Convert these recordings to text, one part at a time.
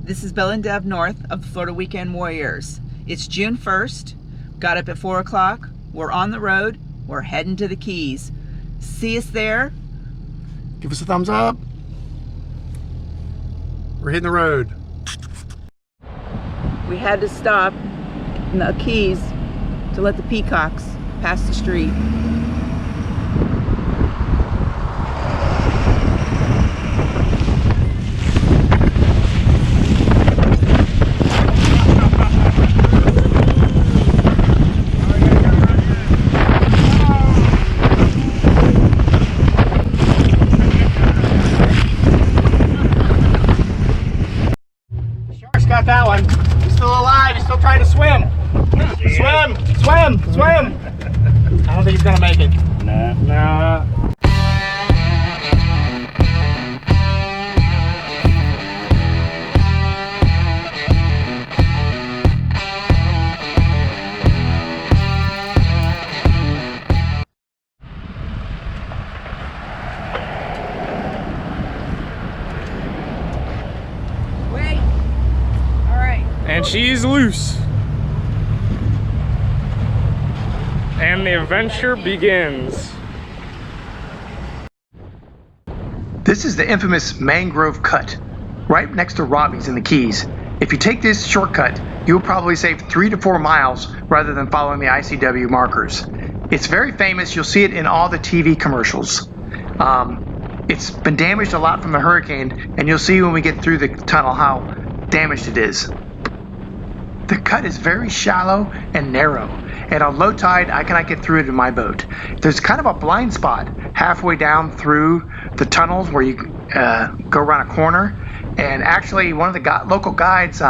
This is Bill and Deb North of the Florida Weekend Warriors. It's June 1st. Got up at 4 o'clock. We're on the road. We're heading to the Keys. See us there. Give us a thumbs up. We're hitting the road. We had to stop in the Keys to let the peacocks pass the street. Got that one. He's still alive. He's still trying to swim. Swim! Swim! Swim! I don't think he's gonna make it. Nah. And she's loose. And the adventure begins. This is the infamous mangrove cut, right next to Robbie's in the Keys. If you take this shortcut, you'll probably save 3 to 4 miles rather than following the ICW markers. It's very famous. You'll see it in all the TV commercials. It's been damaged a lot from the hurricane, and you'll see when we get through the tunnel how damaged it is. The cut is very shallow and narrow, and on low tide I cannot get through it in my boat. There's kind of a blind spot halfway down through the tunnels where you go around a corner, and actually one of the local guides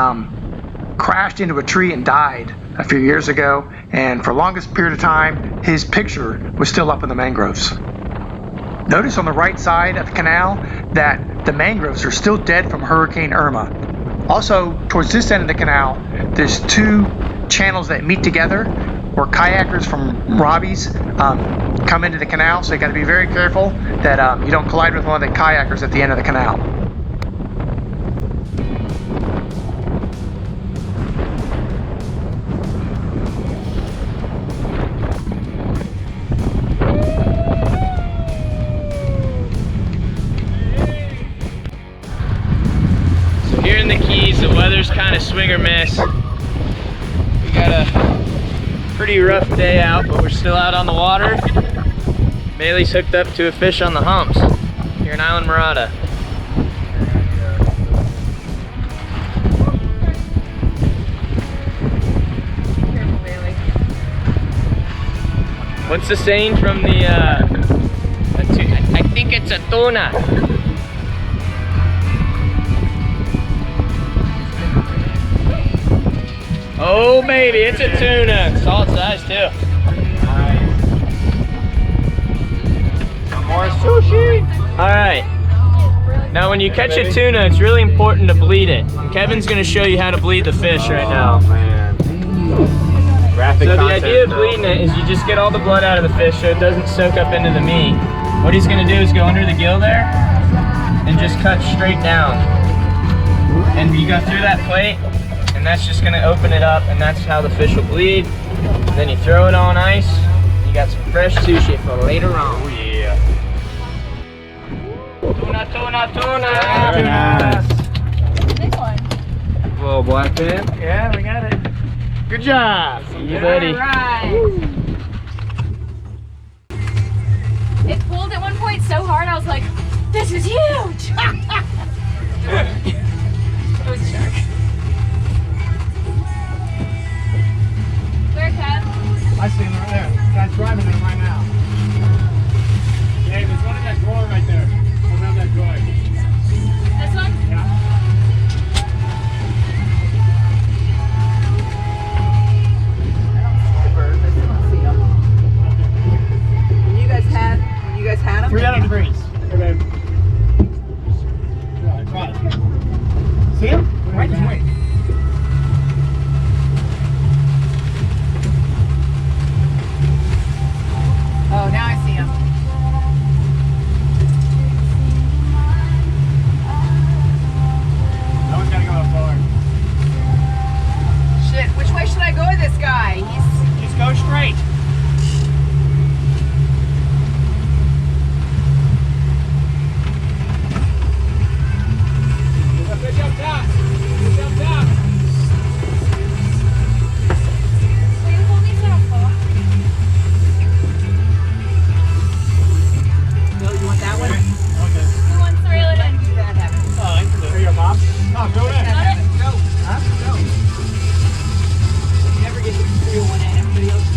crashed into a tree and died a few years ago, and for the longest period of time his picture was still up in the mangroves. Notice on the right side of the canal that the mangroves are still dead from Hurricane Irma. Also, towards this end of the canal, there's 2 channels that meet together where kayakers from Robbie's come into the canal, so you got to be very careful that you don't collide with one of the kayakers at the end of the canal. Here in the Keys, the weather's kind of swing or miss. We got a pretty rough day out, but we're still out on the water. Bailey's hooked up to a fish on the humps here in Island Murata. Careful, Bailey. What's the saying from the, I think it's a tuna. Oh baby, it's a tuna. Solid size too. Nice. More sushi. Alright. Now when you catch a tuna, it's really important to bleed it. Kevin's gonna show you how to bleed the fish right now. Man. So the idea of bleeding it is you just get all the blood out of the fish so it doesn't soak up into the meat. What he's gonna do is go under the gill there and just cut straight down. And you go through that plate, and that's just gonna open it up, and that's how the fish will bleed. And then you throw it on ice. You got some fresh sushi for later on. Oh yeah. Tuna, tuna, tuna. Very nice. Big one. Little blackfin. Yeah, we got it. Good job. See you, buddy. All right. It pulled at one point so hard, I was like, this is huge. It was a shark. Where, Kev? I see him right there. Guy's driving them right now. Hey, there's one in that drawer right there. Around that drawer. This one? Yeah. When you guys had them? 300 degrees. Hey, babe. Yeah, I tried. See him? Right this way. Oh, now I see them. That one's gotta go up forward. straight. Fish up top. Fish up top. Will you hold these little claw? Bill, you want that one? Okay. Who wants to reel it in? Do that, have it. Oh, I can do it. Here you go, Mom. Oh, go in. Got it? Go. Huh? Go. You never get to reel one in. Everybody else.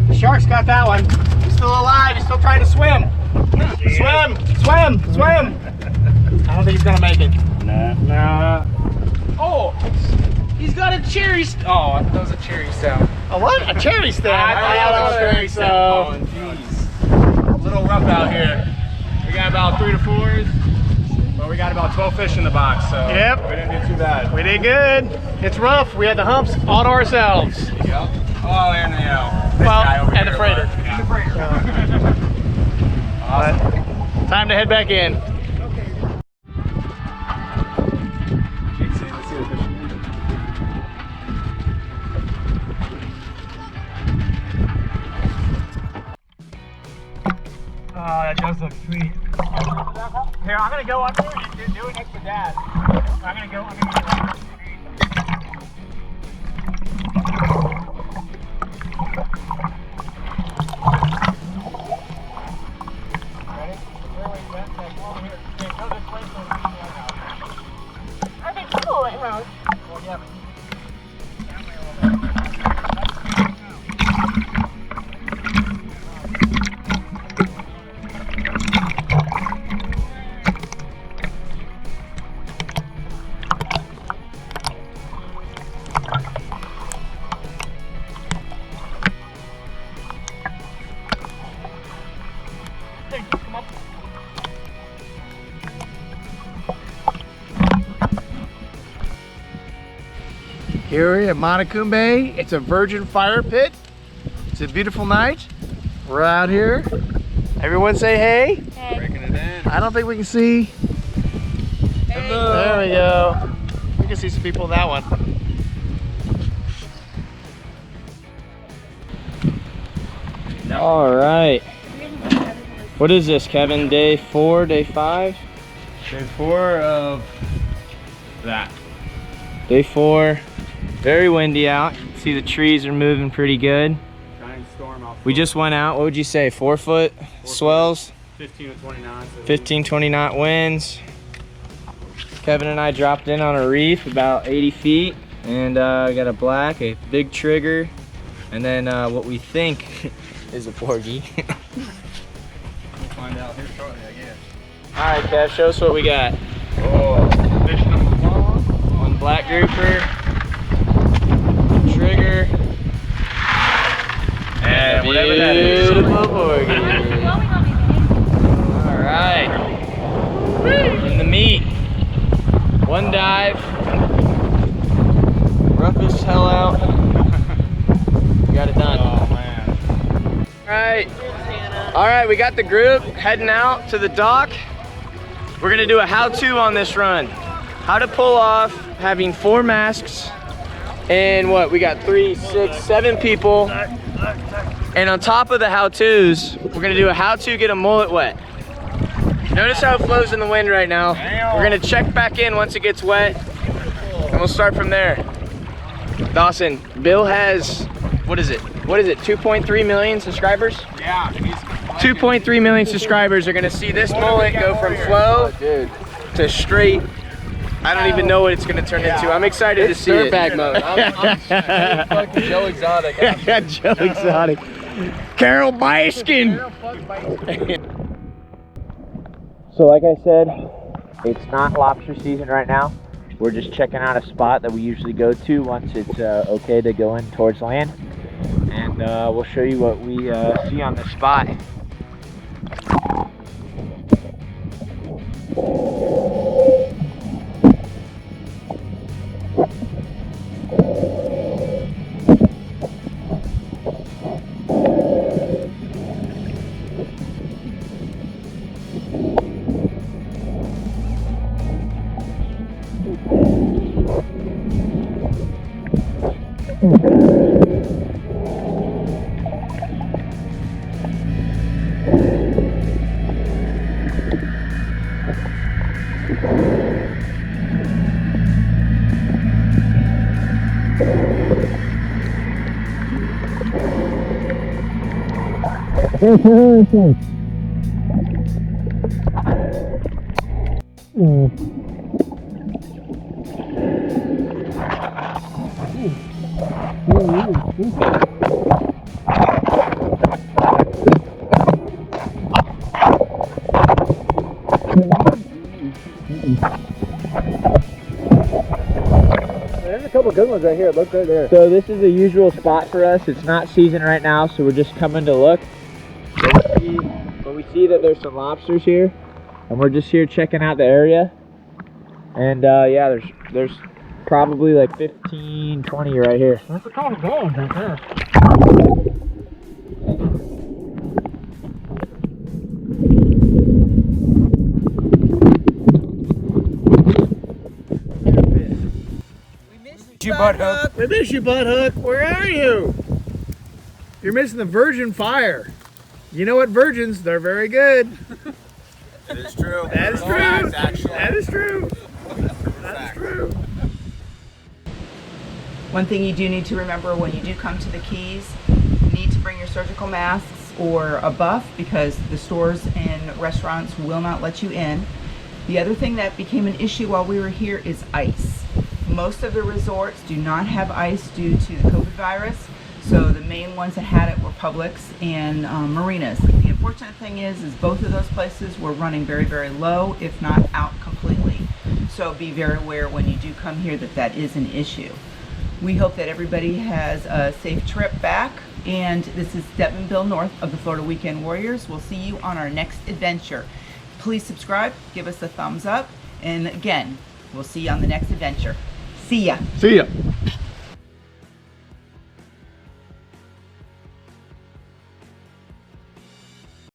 The shark's got that one. He's still alive. He's still trying to swim. Swim! Swim! Swim! I don't think he's gonna make it. Nah. Oh! He's got a cherry oh, that was a cherry stem. A what? A cherry stem? I thought that was a cherry stem. Oh, jeez. A little rough out here. We got about 3 to 4s, but we got about 12 fish in the box, so yep. We didn't do too bad. We did good. It's rough. We had the humps all to ourselves. Yep. Oh, and the guy over and here, the freighter. Yeah. The freighter. Awesome. Time to head back in. Oh, that does look sweet. Here, I'm gonna go under and do it next to Dad. I'm gonna go under. I think cool it has. Well, yeah, here at Montecumbe, it's a virgin fire pit. It's a beautiful night. We're out here. Everyone say hey. Hey. Breaking it in. I don't think we can see. Hey. There we go. We can see some people in that one. All right. What is this, Kevin? Day 4, day 5? Day 4 of that. Day 4. Very windy out. See the trees are moving pretty good. Giant storm off. We just went out. What would you say? 4 foot swells? 15 to 20 knots. 15, 20 knot winds. Kevin and I dropped in on a reef about 80 feet and got a black, a big trigger, and then what we think is a porgy. We'll find out here shortly, I guess. All right, Kev, show us what we got. Oh, fish number 1. One black grouper, trigger, and whatever that is. beautiful porgy. Blowing on me, baby. All right, in the meat. One dive, rough as hell out. We got it done. Oh, man. All right, we got the group heading out to the dock. We're gonna do a how-to on this run. How to pull off having 4 masks and what, we got 3, 6, 7 people. And on top of the how-tos, we're gonna do a how-to get a mullet wet. Notice how it flows in the wind right now. We're gonna check back in once it gets wet and we'll start from there. Dawson, Bill has, what is it? 2.3 million subscribers? Yeah. 2.3 million subscribers are gonna see this mullet go from flow to straight. I don't even know what it's gonna turn into. I'm excited to see it. Dirtbag mode. I'm fucking Joe Exotic. Joe Exotic. Carol Baskin. So like I said, it's not lobster season right now. We're just checking out a spot that we usually go to once it's okay to go in towards land. And we'll show you what we see on this spot. There's a couple good ones right here. Look right there. So this is the usual spot for us. It's not season right now, so we're just coming to look. But we see that there's some lobsters here, and we're just here checking out the area. And yeah, there's probably like 15, 20 right here. That's a couple good ones right there. You butt hook. We miss you, butt hook. Where are you? You're missing the virgin fire. You know what virgins? They're very good. That is true. That is true. Facts, actually. That is true. That is true. One thing you do need to remember when you do come to the Keys, you need to bring your surgical masks or a buff because the stores and restaurants will not let you in. The other thing that became an issue while we were here is ice. Most of the resorts do not have ice due to the COVID virus, so the main ones that had it were Publix and marinas. The unfortunate thing is both of those places were running very, very low, if not out completely. So be very aware when you do come here that that is an issue. We hope that everybody has a safe trip back, and this is Devin Bill North of the Florida Weekend Warriors. We'll see you on our next adventure. Please subscribe, give us a thumbs up, and again, we'll see you on the next adventure. See ya. See ya.